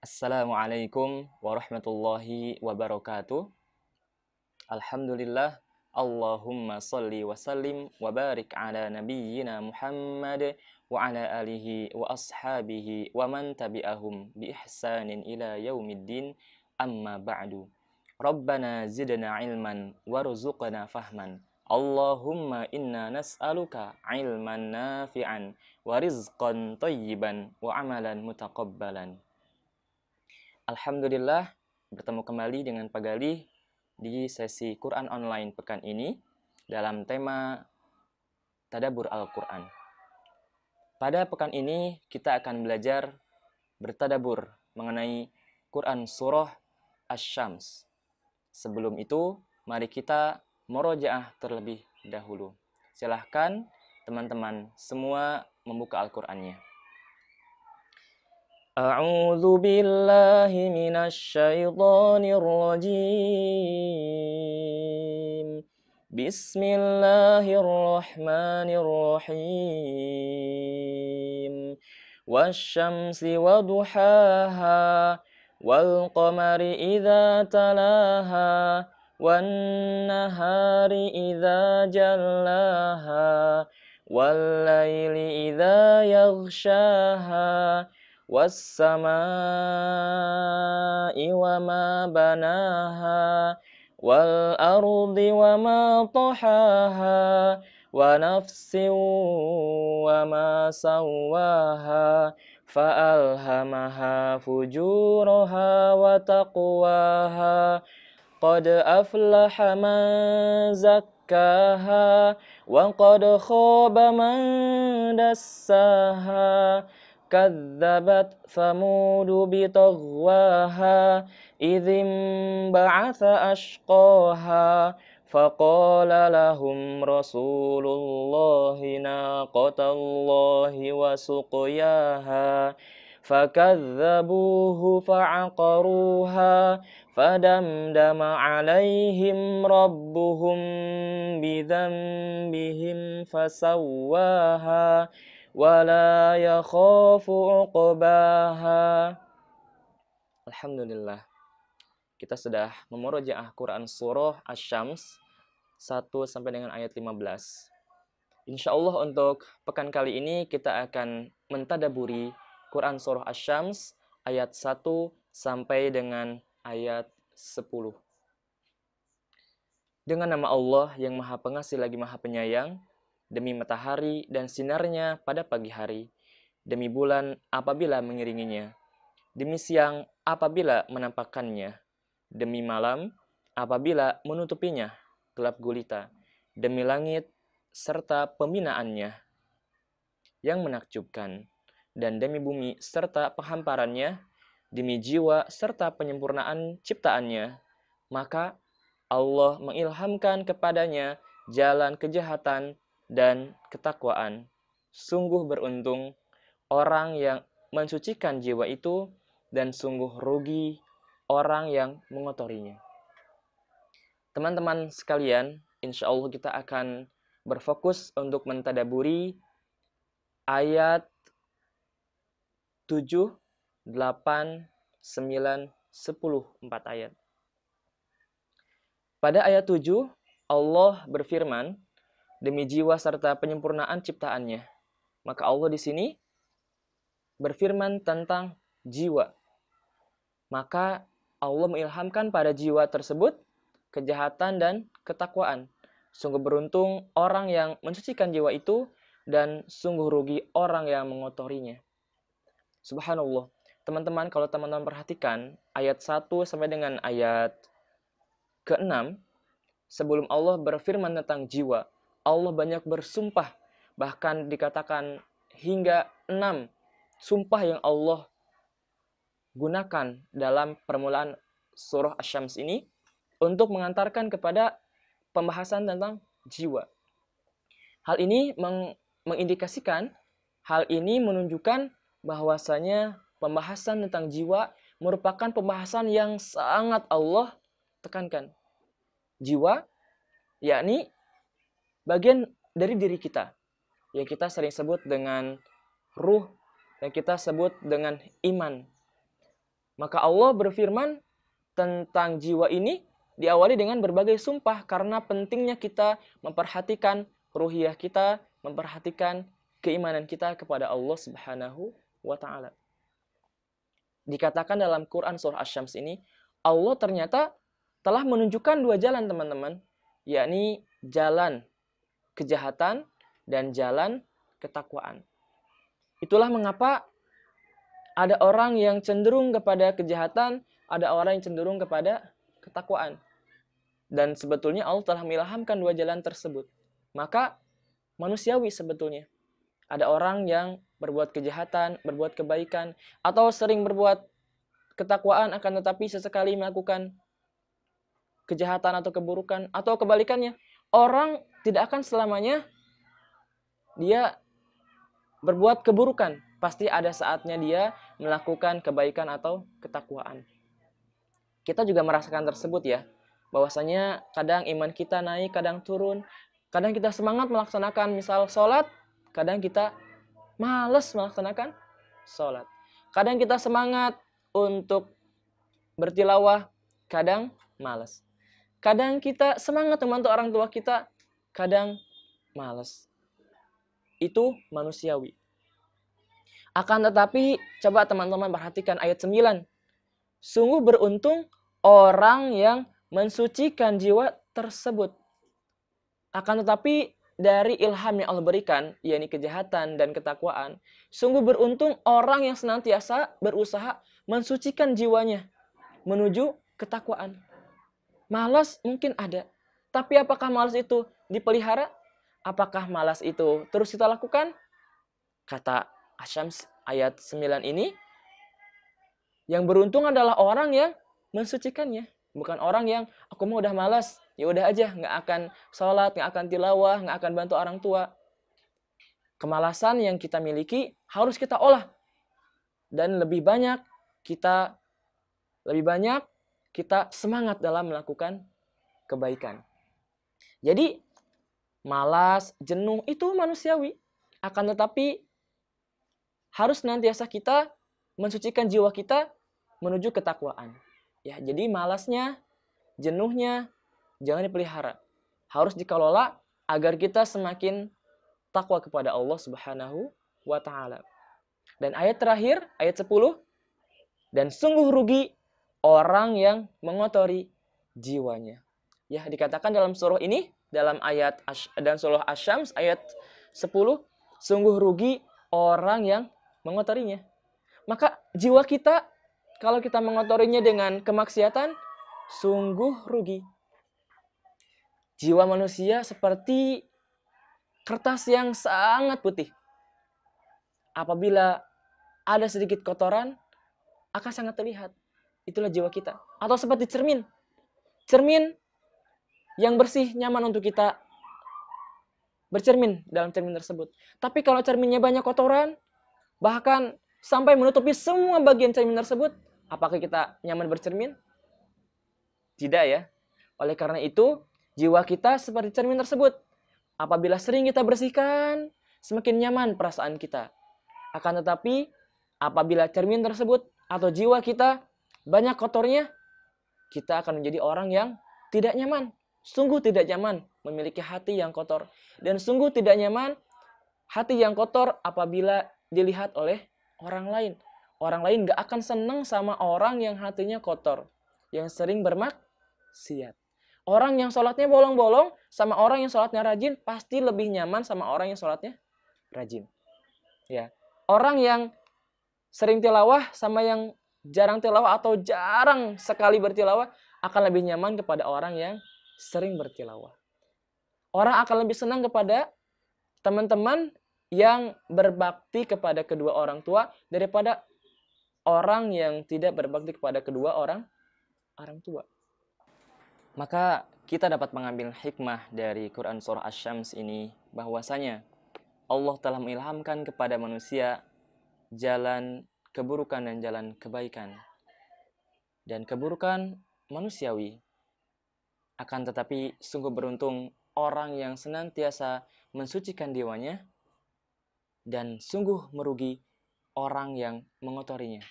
Assalamualaikum warahmatullahi wabarakatuh. Alhamdulillah. Allahumma salli wa sallim wa barik ala nabiyyina Muhammad wa ala alihi wa ashabihi wa man tabi'ahum bi ihsanin ila yaumiddin, amma ba'du. Rabbana zidna ilman warzuqna fahman. Allahumma inna nas'aluka ilman nafi'an wa rizqan tayyiban wa amalan mutaqabbalan. Alhamdulillah, bertemu kembali dengan Pak Galih di sesi Quran online pekan ini dalam tema Tadabbur Al-Quran. Pada pekan ini kita akan belajar bertadabur mengenai Quran Surah Asy-Syams. Sebelum itu, mari kita murojaah terlebih dahulu. Silahkan teman-teman semua membuka Al-Qurannya. A'udzu billahi minasy syaithanir rajim. Bismillahirrahmanirrahim. Wasyamsi waduhaha wal qamari idza talaha wan nahari idza jallaha wal laili idza yaghshaha والسماء وما بناها والأرض وما طحاها ونفس وما سواها فألهمها فجورها وتقواها قد أفلح من زكاها وقد خاب من دساها كذبت ثمود بطغواها إذ انبعث أشقاها فقال لهم رسول الله ناقة الله وسقياها فكذبوه فعقروها فدمدم عليهم ربهم بذنبهم فسواها wala yakhafu uqbaha. Alhamdulillah, kita sudah memurojaah Quran Surah Asy-Syams 1 sampai dengan ayat 15. Insyaallah untuk pekan kali ini kita akan mentadaburi Quran Surah Asy-Syams ayat 1 sampai dengan ayat 10. Dengan nama Allah yang Maha Pengasih lagi Maha Penyayang, demi matahari dan sinarnya pada pagi hari, demi bulan apabila mengiringinya, demi siang apabila menampakkannya, demi malam apabila menutupinya gelap gulita, demi langit serta pembinaannya yang menakjubkan, dan demi bumi serta penghamparannya, demi jiwa serta penyempurnaan ciptaannya, maka Allah mengilhamkan kepadanya jalan kejahatan dan ketakwaan. Sungguh beruntung orang yang mensucikan jiwa itu, dan sungguh rugi orang yang mengotorinya. Teman-teman sekalian, insya Allah kita akan berfokus untuk mentadaburi ayat 7, 8, 9, 10, 4 ayat. Pada ayat 7, Allah berfirman, demi jiwa serta penyempurnaan ciptaannya. Maka Allah di sini berfirman tentang jiwa. Maka Allah mengilhamkan pada jiwa tersebut kejahatan dan ketakwaan. Sungguh beruntung orang yang mensucikan jiwa itu, dan sungguh rugi orang yang mengotorinya. Subhanallah. Teman-teman, kalau teman-teman perhatikan ayat 1 sampai dengan ayat ke-6, sebelum Allah berfirman tentang jiwa, Allah banyak bersumpah, bahkan dikatakan hingga 6 sumpah yang Allah gunakan dalam permulaan surah Asy-Syams ini untuk mengantarkan kepada pembahasan tentang jiwa. Hal ini mengindikasikan, hal ini menunjukkan bahwasanya pembahasan tentang jiwa merupakan pembahasan yang sangat Allah tekankan. Jiwa, yakni bagian dari diri kita, yang kita sering sebut dengan ruh, yang kita sebut dengan iman. Maka Allah berfirman tentang jiwa ini diawali dengan berbagai sumpah karena pentingnya kita memperhatikan ruhiyah kita, memperhatikan keimanan kita kepada Allah Subhanahu wa taala. Dikatakan dalam Quran surah Asy-Syams ini, Allah ternyata telah menunjukkan dua jalan, teman-teman, yakni jalan kejahatan dan jalan ketakwaan. Itulah mengapa ada orang yang cenderung kepada kejahatan, ada orang yang cenderung kepada ketakwaan. Dan sebetulnya Allah telah mengilhamkan dua jalan tersebut. Maka manusiawi sebetulnya. Ada orang yang berbuat kejahatan, berbuat kebaikan, atau sering berbuat ketakwaan akan tetapi sesekali melakukan kejahatan atau keburukan, atau kebalikannya. Orang tidak akan selamanya dia berbuat keburukan. Pasti ada saatnya dia melakukan kebaikan atau ketakwaan. Kita juga merasakan tersebut ya. Bahwasanya kadang iman kita naik, kadang turun. Kadang kita semangat melaksanakan misal sholat, kadang kita malas melaksanakan sholat. Kadang kita semangat untuk bertilawah, kadang malas. Kadang kita semangat membantu orang tua kita, kadang malas. Itu manusiawi. Akan tetapi, coba teman-teman perhatikan ayat 9. Sungguh beruntung orang yang mensucikan jiwa tersebut. Akan tetapi, dari ilham yang Allah berikan, yakni kejahatan dan ketakwaan, sungguh beruntung orang yang senantiasa berusaha mensucikan jiwanya menuju ketakwaan. Malas mungkin ada, tapi apakah malas itu dipelihara? Apakah malas itu terus kita lakukan? Kata Asy-Syams ayat 9 ini, yang beruntung adalah orang yang mensucikannya. Bukan orang yang, aku mau udah malas, ya udah aja, nggak akan sholat, nggak akan tilawah, nggak akan bantu orang tua. Kemalasan yang kita miliki harus kita olah. Dan lebih banyak kita semangat dalam melakukan kebaikan. Jadi, malas, jenuh, itu manusiawi. Akan tetapi, harus nantiasa kita mensucikan jiwa kita menuju ketakwaan. Ya, jadi malasnya, jenuhnya jangan dipelihara. Harus dikelola agar kita semakin takwa kepada Allah Subhanahu wa taala. Dan ayat terakhir, ayat 10, dan sungguh rugi orang yang mengotori jiwanya. Ya, dikatakan dalam surah ini, dalam ayat dan surah Asy-Syams ayat 10, sungguh rugi orang yang mengotorinya. Maka jiwa kita, kalau kita mengotorinya dengan kemaksiatan, sungguh rugi. Jiwa manusia seperti kertas yang sangat putih. Apabila ada sedikit kotoran, akan sangat terlihat. Itulah jiwa kita. Atau seperti cermin. Cermin yang bersih, nyaman untuk kita bercermin dalam cermin tersebut. Tapi kalau cerminnya banyak kotoran, bahkan sampai menutupi semua bagian cermin tersebut, apakah kita nyaman bercermin? Tidak ya. Oleh karena itu, jiwa kita seperti cermin tersebut. Apabila sering kita bersihkan, semakin nyaman perasaan kita. Akan tetapi, apabila cermin tersebut atau jiwa kita banyak kotornya, kita akan menjadi orang yang tidak nyaman. Sungguh tidak nyaman memiliki hati yang kotor. Dan sungguh tidak nyaman hati yang kotor apabila dilihat oleh orang lain. Orang lain gak akan senang sama orang yang hatinya kotor, yang sering bermaksiat. Orang yang sholatnya bolong-bolong sama orang yang sholatnya rajin pasti lebih nyaman sama orang yang sholatnya rajin. Ya, orang yang sering tilawah sama yang jarang tilawah atau jarang sekali bertilawah akan lebih nyaman kepada orang yang sering bertilawah. Orang akan lebih senang kepada teman-teman yang berbakti kepada kedua orang tua daripada orang yang tidak berbakti kepada kedua orang tua. Maka kita dapat mengambil hikmah dari Quran surah Asy-Syams ini, bahwasanya Allah telah mengilhamkan kepada manusia jalan keburukan dan jalan kebaikan. Dan keburukan manusiawi. Akan tetapi sungguh beruntung orang yang senantiasa mensucikan jiwanya, dan sungguh merugi orang yang mengotorinya.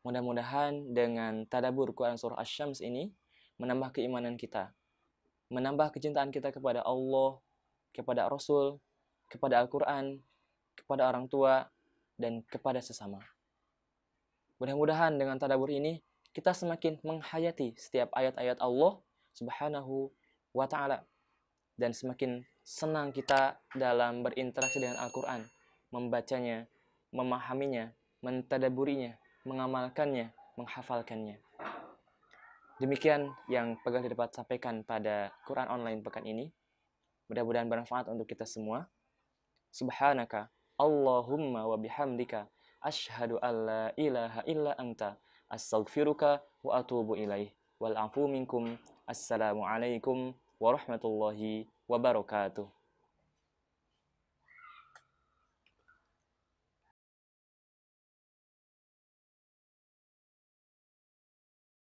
Mudah-mudahan dengan tadabbur Quran surah Asy-Syams ini menambah keimanan kita, menambah kecintaan kita kepada Allah, kepada Rasul, kepada Al-Quran, kepada orang tua, dan kepada sesama. Mudah-mudahan dengan tadabbur ini kita semakin menghayati setiap ayat-ayat Allah Subhanahu wa Ta'ala, dan semakin senang kita dalam berinteraksi dengan Al-Quran, membacanya, memahaminya, mentadabburinya, mengamalkannya, menghafalkannya. Demikian yang Pegang dapat sampaikan pada Quran Online pekan ini. Mudah-mudahan bermanfaat untuk kita semua. Subhanaka Allahumma wa bihamdika asyhadu an la ilaha illa anta astaghfiruka wa atubu ilaih. Wal afu minkum. Assalamualaikum warahmatullahi wabarakatuh.